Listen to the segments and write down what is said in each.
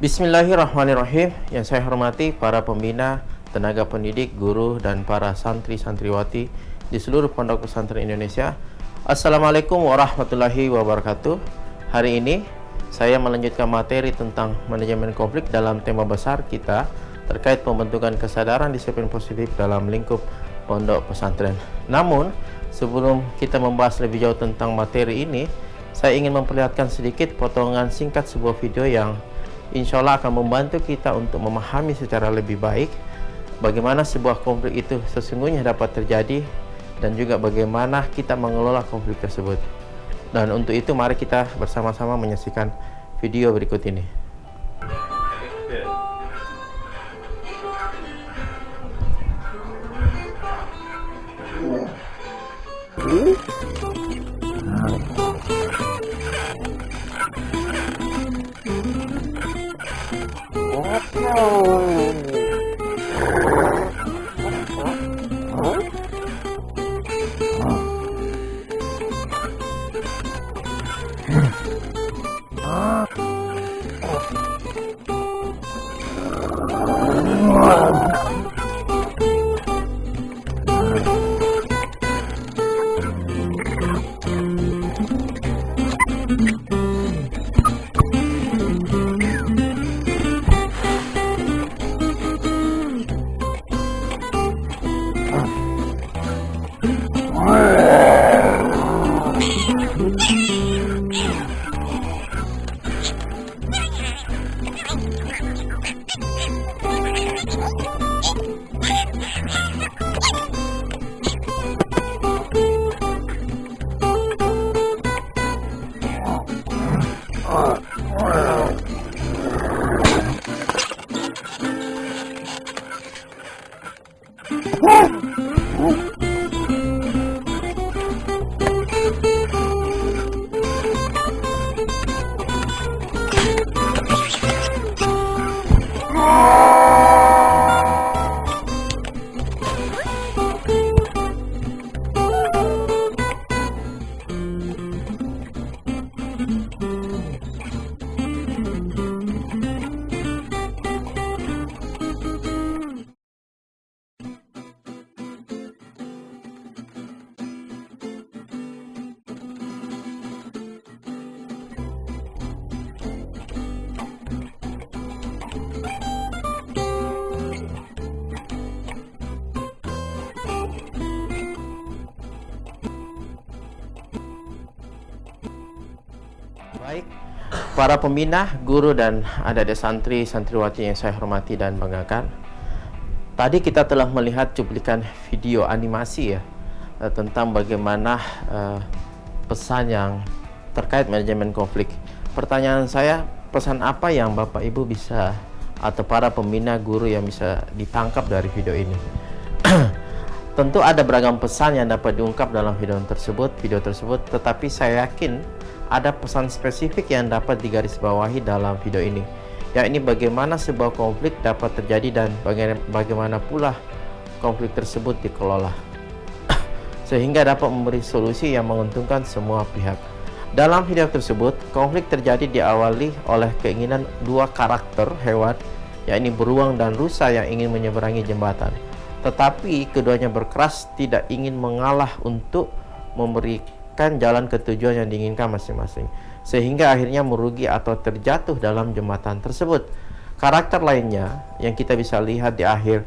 Bismillahirrahmanirrahim. Yang saya hormati para pembina, tenaga pendidik, guru, dan para santri-santriwati di seluruh pondok pesantren Indonesia. Assalamualaikum warahmatullahi wabarakatuh. Hari ini saya melanjutkan materi tentang manajemen konflik dalam tema besar kita terkait pembentukan kesadaran disiplin positif dalam lingkup pondok pesantren. Namun, sebelum kita membahas lebih jauh tentang materi ini, saya ingin memperlihatkan sedikit potongan singkat sebuah video yang insya Allah akan membantu kita untuk memahami secara lebih baik bagaimana sebuah konflik itu sesungguhnya dapat terjadi dan juga bagaimana kita mengelola konflik tersebut. Dan untuk itu mari kita bersama-sama menyaksikan video berikut ini. Baik, para pembina, guru, dan adik-adik santri-santriwati yang saya hormati dan banggakan. Tadi kita telah melihat cuplikan video animasi ya tentang bagaimana pesan yang terkait manajemen konflik. Pertanyaan saya, pesan apa yang Bapak Ibu bisa atau para pembina guru yang bisa ditangkap dari video ini? Tentu ada beragam pesan yang dapat diungkap dalam video tersebut, tetapi saya yakin ada pesan spesifik yang dapat digarisbawahi dalam video ini, yakni bagaimana sebuah konflik dapat terjadi dan bagaimana pula konflik tersebut dikelola sehingga dapat memberi solusi yang menguntungkan semua pihak. Dalam video tersebut, konflik terjadi diawali oleh keinginan dua karakter hewan, yakni beruang dan rusa yang ingin menyeberangi jembatan. Tetapi keduanya berkeras tidak ingin mengalah untuk memberikan jalan ke tujuan yang diinginkan masing-masing, sehingga akhirnya merugi atau terjatuh dalam jembatan tersebut. Karakter lainnya yang kita bisa lihat di akhir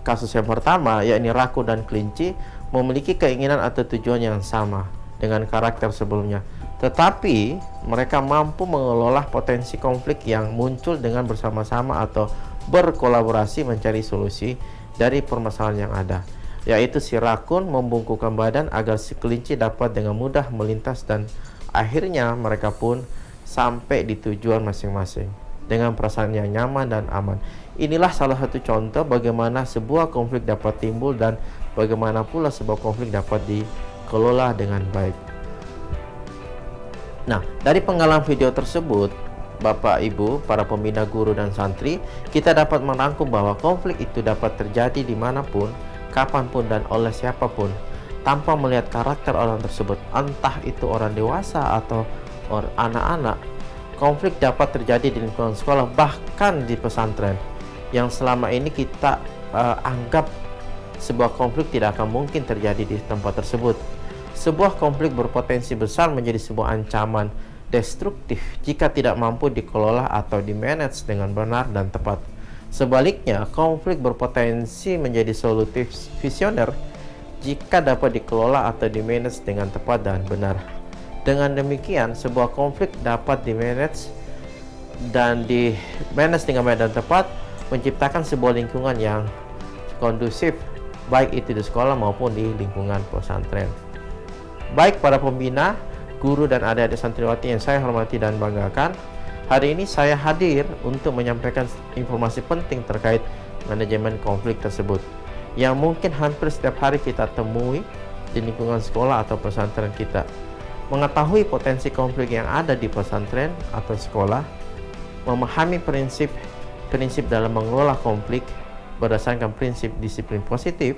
kasus yang pertama, yakni Raku dan Kelinci, memiliki keinginan atau tujuan yang sama dengan karakter sebelumnya, tetapi mereka mampu mengelola potensi konflik yang muncul dengan bersama-sama atau berkolaborasi mencari solusi dari permasalahan yang ada, yaitu si Rakun membungkukkan badan agar si Kelinci dapat dengan mudah melintas dan akhirnya mereka pun sampai di tujuan masing-masing dengan perasaan yang nyaman dan aman. Inilah salah satu contoh bagaimana sebuah konflik dapat timbul dan bagaimana pula sebuah konflik dapat dikelola dengan baik. Nah, dari penggalan video tersebut, Bapak, Ibu, para pembina, guru, dan santri, kita dapat merangkum bahwa konflik itu dapat terjadi dimanapun, kapanpun, dan oleh siapapun, tanpa melihat karakter orang tersebut, entah itu orang dewasa atau anak-anak. konflik dapat terjadi di lingkungan sekolah, bahkan di pesantren, yang selama ini kita anggap sebuah konflik tidak akan mungkin terjadi di tempat tersebut. Sebuah konflik berpotensi besar menjadi sebuah ancaman destruktif jika tidak mampu dikelola atau dimanage dengan benar dan tepat. Sebaliknya, konflik berpotensi menjadi solutif visioner jika dapat dikelola atau dimanage dengan tepat dan benar. Dengan demikian, sebuah konflik dapat dimanage dengan baik dan tepat, menciptakan sebuah lingkungan yang kondusif, baik itu di sekolah maupun di lingkungan pesantren. Baik para pembina, guru dan adik-adik santriwati yang saya hormati dan banggakan, hari ini saya hadir untuk menyampaikan informasi penting terkait manajemen konflik tersebut, yang mungkin hampir setiap hari kita temui di lingkungan sekolah atau pesantren kita. Mengetahui potensi konflik yang ada di pesantren atau sekolah, memahami prinsip dalam mengelola konflik berdasarkan prinsip disiplin positif,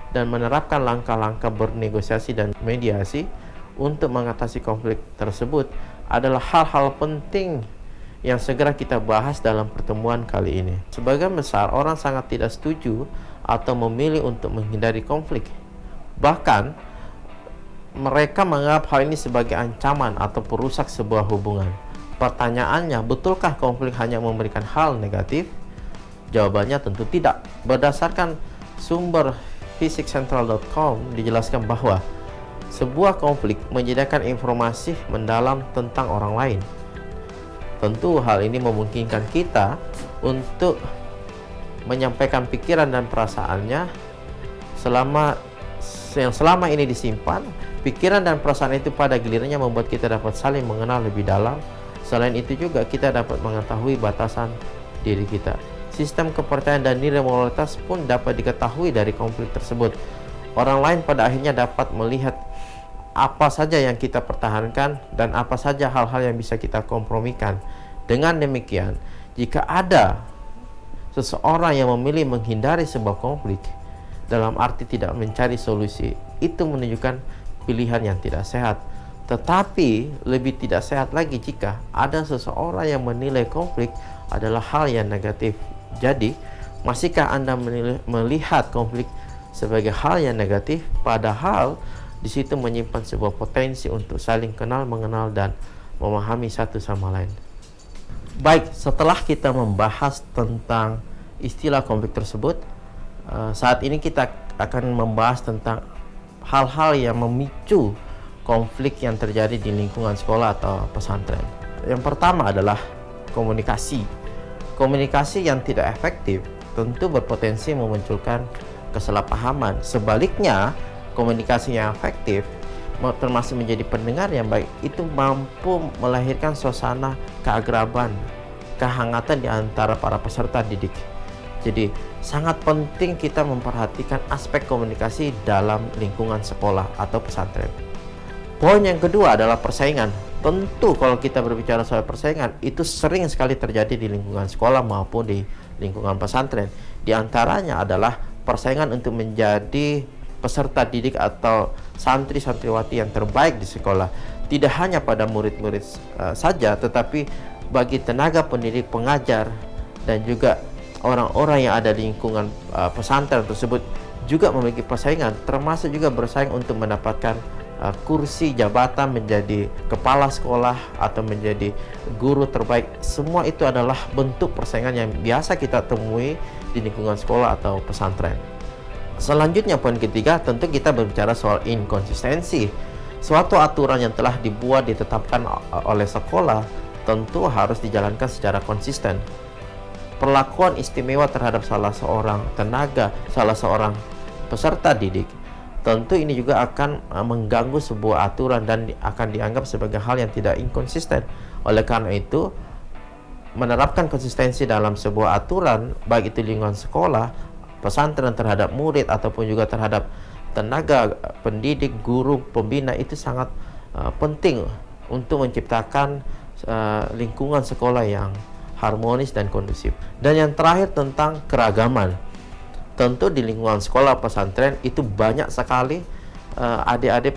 dan menerapkan langkah-langkah bernegosiasi dan mediasi untuk mengatasi konflik tersebut adalah hal-hal penting yang segera kita bahas dalam pertemuan kali ini. Sebagian besar orang sangat tidak setuju atau memilih untuk menghindari konflik. Bahkan mereka menganggap hal ini sebagai ancaman atau perusak sebuah hubungan. Pertanyaannya, betulkah konflik hanya memberikan hal negatif? Jawabannya tentu tidak. Berdasarkan sumber physicscentral.com dijelaskan bahwa sebuah konflik menyediakan informasi mendalam tentang orang lain. Tentu hal ini memungkinkan kita untuk menyampaikan pikiran dan perasaannya selama ini disimpan. Pikiran dan perasaan itu pada gilirannya membuat kita dapat saling mengenal lebih dalam. Selain itu juga kita dapat mengetahui batasan diri kita. Sistem kepercayaan dan nilai moralitas pun dapat diketahui dari konflik tersebut. Orang lain pada akhirnya dapat melihat apa saja yang kita pertahankan dan apa saja hal-hal yang bisa kita kompromikan. Dengan demikian, jika ada seseorang yang memilih menghindari sebuah konflik dalam arti tidak mencari solusi, itu menunjukkan pilihan yang tidak sehat. Tetapi lebih tidak sehat lagi jika ada seseorang yang menilai konflik adalah hal yang negatif. Jadi, masihkah Anda melihat konflik sebagai hal yang negatif, padahal di situ menyimpan sebuah potensi untuk saling kenal, mengenal, dan memahami satu sama lain? Baik, setelah kita membahas tentang istilah konflik tersebut, saat ini kita akan membahas tentang hal-hal yang memicu konflik yang terjadi di lingkungan sekolah atau pesantren. Yang pertama adalah komunikasi. Komunikasi yang tidak efektif tentu berpotensi memunculkan kesalahpahaman. Sebaliknya, komunikasi yang efektif termasuk menjadi pendengar yang baik itu mampu melahirkan suasana keakraban, kehangatan di antara para peserta didik. Jadi sangat penting kita memperhatikan aspek komunikasi dalam lingkungan sekolah atau pesantren. Poin yang kedua adalah persaingan. Tentu kalau kita berbicara soal persaingan, itu sering sekali terjadi di lingkungan sekolah maupun di lingkungan pesantren. Di antaranya adalah persaingan untuk menjadi peserta didik atau santri-santriwati yang terbaik di sekolah. Tidak hanya pada murid-murid saja, tetapi bagi tenaga pendidik, pengajar, dan juga orang-orang yang ada di lingkungan pesantren tersebut juga memiliki persaingan, termasuk juga bersaing untuk mendapatkan kursi jabatan menjadi kepala sekolah atau menjadi guru terbaik. Semua itu adalah bentuk persaingan yang biasa kita temui di lingkungan sekolah atau pesantren. Selanjutnya, poin ketiga, tentu kita berbicara soal inkonsistensi. Suatu aturan yang telah dibuat ditetapkan oleh sekolah tentu harus dijalankan secara konsisten. Perlakuan istimewa terhadap salah seorang tenaga, salah seorang peserta didik, tentu ini juga akan mengganggu sebuah aturan dan akan dianggap sebagai hal yang tidak inkonsisten. Oleh karena itu, menerapkan konsistensi dalam sebuah aturan, baik itu lingkungan sekolah, pesantren, terhadap murid ataupun juga terhadap tenaga pendidik, guru, pembina, itu sangat penting untuk menciptakan lingkungan sekolah yang harmonis dan kondusif. Dan yang terakhir tentang keragaman. Tentu di lingkungan sekolah pesantren itu banyak sekali adik-adik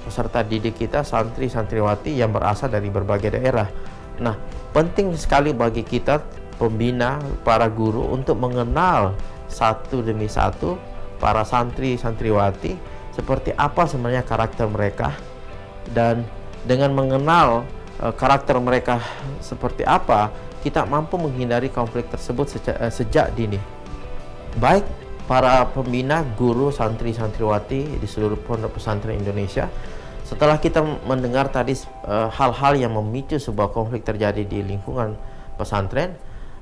peserta didik kita, santri-santriwati yang berasal dari berbagai daerah. Nah, penting sekali bagi kita pembina, para guru untuk mengenal satu demi satu para santri santriwati seperti apa sebenarnya karakter mereka, dan dengan mengenal karakter mereka seperti apa, kita mampu menghindari konflik tersebut sejak dini. Baik para pembina, guru, santri santriwati di seluruh pondok pesantren Indonesia, setelah kita mendengar tadi hal-hal yang memicu sebuah konflik terjadi di lingkungan pesantren,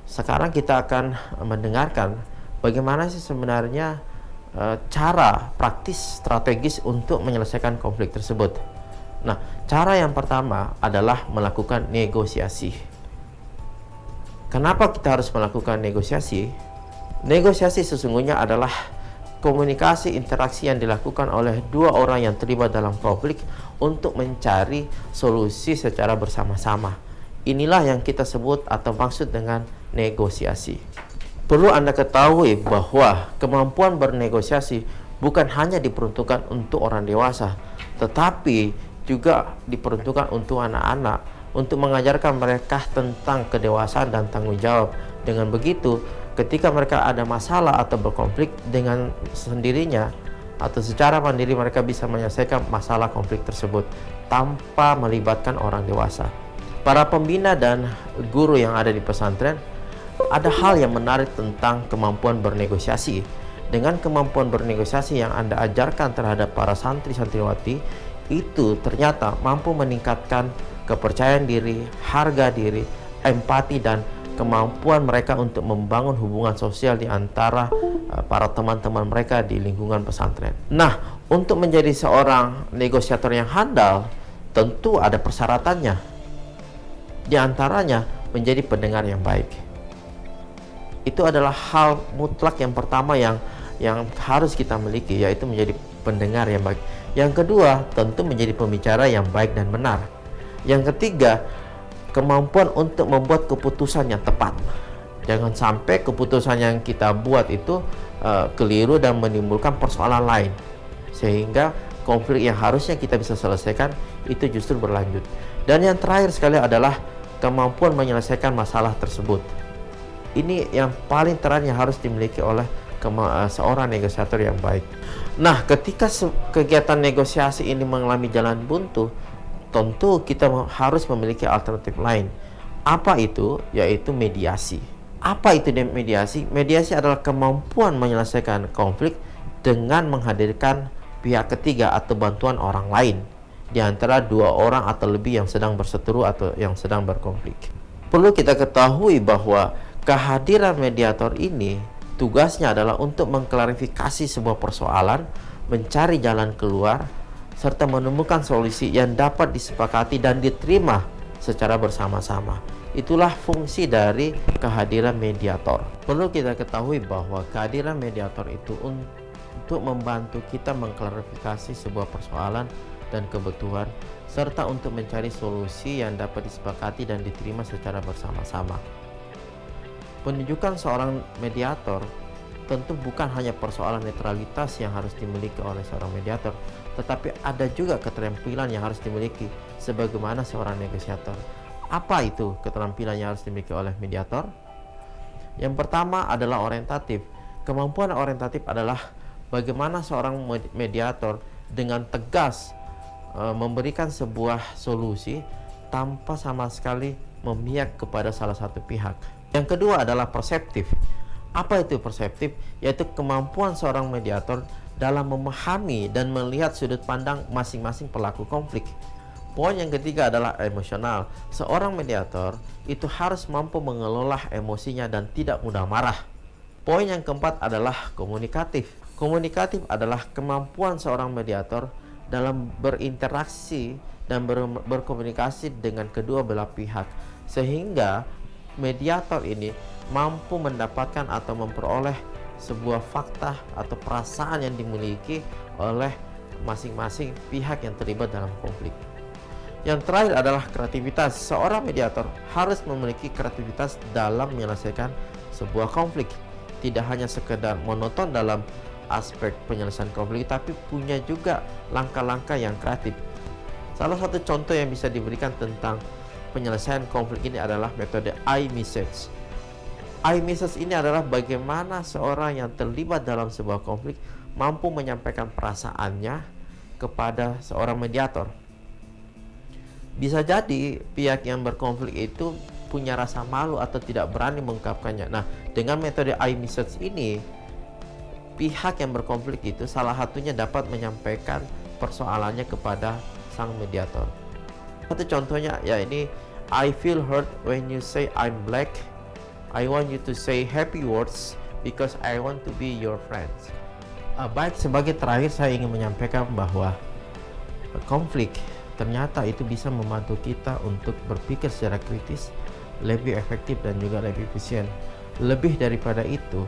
sekarang kita akan mendengarkan bagaimana sih sebenarnya cara praktis strategis untuk menyelesaikan konflik tersebut. Nah, cara yang pertama adalah melakukan negosiasi. Kenapa kita harus melakukan negosiasi? Negosiasi sesungguhnya adalah komunikasi interaksi yang dilakukan oleh dua orang yang terlibat dalam konflik untuk mencari solusi secara bersama-sama. Inilah yang kita sebut atau maksud dengan negosiasi. Perlu Anda ketahui bahwa kemampuan bernegosiasi bukan hanya diperuntukkan untuk orang dewasa, tetapi juga diperuntukkan untuk anak-anak, untuk mengajarkan mereka tentang kedewasaan dan tanggung jawab. Dengan begitu, ketika mereka ada masalah atau berkonflik, dengan sendirinya atau secara mandiri mereka bisa menyelesaikan masalah konflik tersebut tanpa melibatkan orang dewasa. Para pembina dan guru yang ada di pesantren, ada hal yang menarik tentang kemampuan bernegosiasi. Dengan kemampuan bernegosiasi yang Anda ajarkan terhadap para santri santriwati, itu ternyata mampu meningkatkan kepercayaan diri, harga diri, empati, dan kemampuan mereka untuk membangun hubungan sosial di antara para teman-teman mereka di lingkungan pesantren. Nah, untuk menjadi seorang negosiator yang handal, tentu ada persyaratannya. Di antaranya menjadi pendengar yang baik. Itu adalah hal mutlak yang pertama yang harus kita miliki, yaitu menjadi pendengar yang baik. Yang kedua, tentu menjadi pembicara yang baik dan benar. Yang ketiga, kemampuan untuk membuat keputusan yang tepat. Jangan sampai keputusan yang kita buat itu keliru dan menimbulkan persoalan lain, sehingga konflik yang harusnya kita bisa selesaikan itu justru berlanjut. Dan yang terakhir sekali adalah kemampuan menyelesaikan masalah tersebut. Ini yang paling terakhir yang harus dimiliki oleh seorang negosiator yang baik. Nah, ketika kegiatan negosiasi ini mengalami jalan buntu, tentu kita harus memiliki alternatif lain. Apa itu? Yaitu mediasi. Apa itu mediasi? Mediasi adalah kemampuan menyelesaikan konflik dengan menghadirkan pihak ketiga atau bantuan orang lain di antara dua orang atau lebih yang sedang berseteru atau yang sedang berkonflik. Perlu kita ketahui bahwa kehadiran mediator ini tugasnya adalah untuk mengklarifikasi sebuah persoalan, mencari jalan keluar, serta menemukan solusi yang dapat disepakati dan diterima secara bersama-sama. Itulah fungsi dari kehadiran mediator. Perlu kita ketahui bahwa kehadiran mediator itu untuk membantu kita mengklarifikasi sebuah persoalan dan kebutuhan, serta untuk mencari solusi yang dapat disepakati dan diterima secara bersama-sama. Penunjukan seorang mediator tentu bukan hanya persoalan netralitas yang harus dimiliki oleh seorang mediator, tetapi ada juga keterampilan yang harus dimiliki sebagaimana seorang negosiator. Apa itu keterampilan yang harus dimiliki oleh mediator? Yang pertama adalah orientatif. Kemampuan orientatif adalah bagaimana seorang mediator dengan tegas memberikan sebuah solusi tanpa sama sekali memihak kepada salah satu pihak. Yang kedua adalah perseptif. Apa itu perseptif? Yaitu kemampuan seorang mediator dalam memahami dan melihat sudut pandang masing-masing pelaku konflik. Poin yang ketiga adalah emosional. Seorang mediator itu harus mampu mengelola emosinya dan tidak mudah marah. Poin yang keempat adalah komunikatif. Komunikatif adalah kemampuan seorang mediator dalam berinteraksi dan berkomunikasi dengan kedua belah pihak, sehingga mediator ini mampu mendapatkan atau memperoleh sebuah fakta atau perasaan yang dimiliki oleh masing-masing pihak yang terlibat dalam konflik. Yang terakhir adalah kreativitas. Seorang mediator harus memiliki kreativitas dalam menyelesaikan sebuah konflik. Tidak hanya sekedar monoton dalam aspek penyelesaian konflik, tapi punya juga langkah-langkah yang kreatif. Salah satu contoh yang bisa diberikan tentang penyelesaian konflik ini adalah metode iMessage. iMessage ini adalah bagaimana seorang yang terlibat dalam sebuah konflik mampu menyampaikan perasaannya kepada seorang mediator. Bisa jadi pihak yang berkonflik itu punya rasa malu atau tidak berani mengungkapkannya. Nah, dengan metode iMessage ini, pihak yang berkonflik itu salah satunya dapat menyampaikan persoalannya kepada sang mediator. Satu contohnya ya ini, I feel hurt when you say I'm black. I want you to say happy words because I want to be your friends. Baik, sebagai terakhir saya ingin menyampaikan bahwa konflik ternyata itu bisa membantu kita untuk berpikir secara kritis, lebih efektif dan juga lebih efisien. Lebih daripada itu,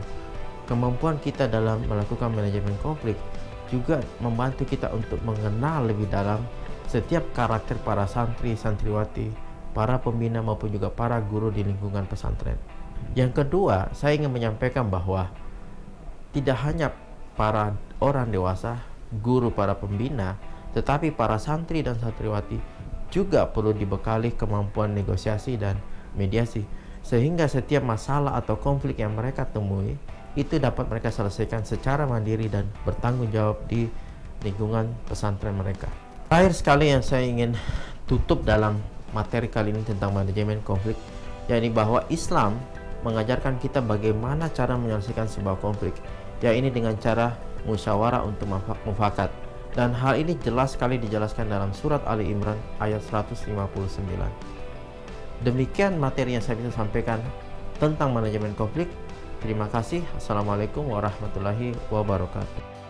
kemampuan kita dalam melakukan manajemen konflik juga membantu kita untuk mengenal lebih dalam setiap karakter para santri, santriwati, para pembina maupun juga para guru di lingkungan pesantren. Yang kedua, saya ingin menyampaikan bahwa tidak hanya para orang dewasa, guru, para pembina, tetapi para santri dan santriwati juga perlu dibekali kemampuan negosiasi dan mediasi, sehingga setiap masalah atau konflik yang mereka temui itu dapat mereka selesaikan secara mandiri dan bertanggung jawab di lingkungan pesantren mereka. Terakhir sekali yang saya ingin tutup dalam materi kali ini tentang manajemen konflik, yakni bahwa Islam mengajarkan kita bagaimana cara menyelesaikan sebuah konflik, yaitu dengan cara musyawarah untuk mufakat. Dan hal ini jelas sekali dijelaskan dalam surat Ali Imran ayat 159. Demikian materi yang saya bisa sampaikan tentang manajemen konflik. Terima kasih. Assalamualaikum warahmatullahi wabarakatuh.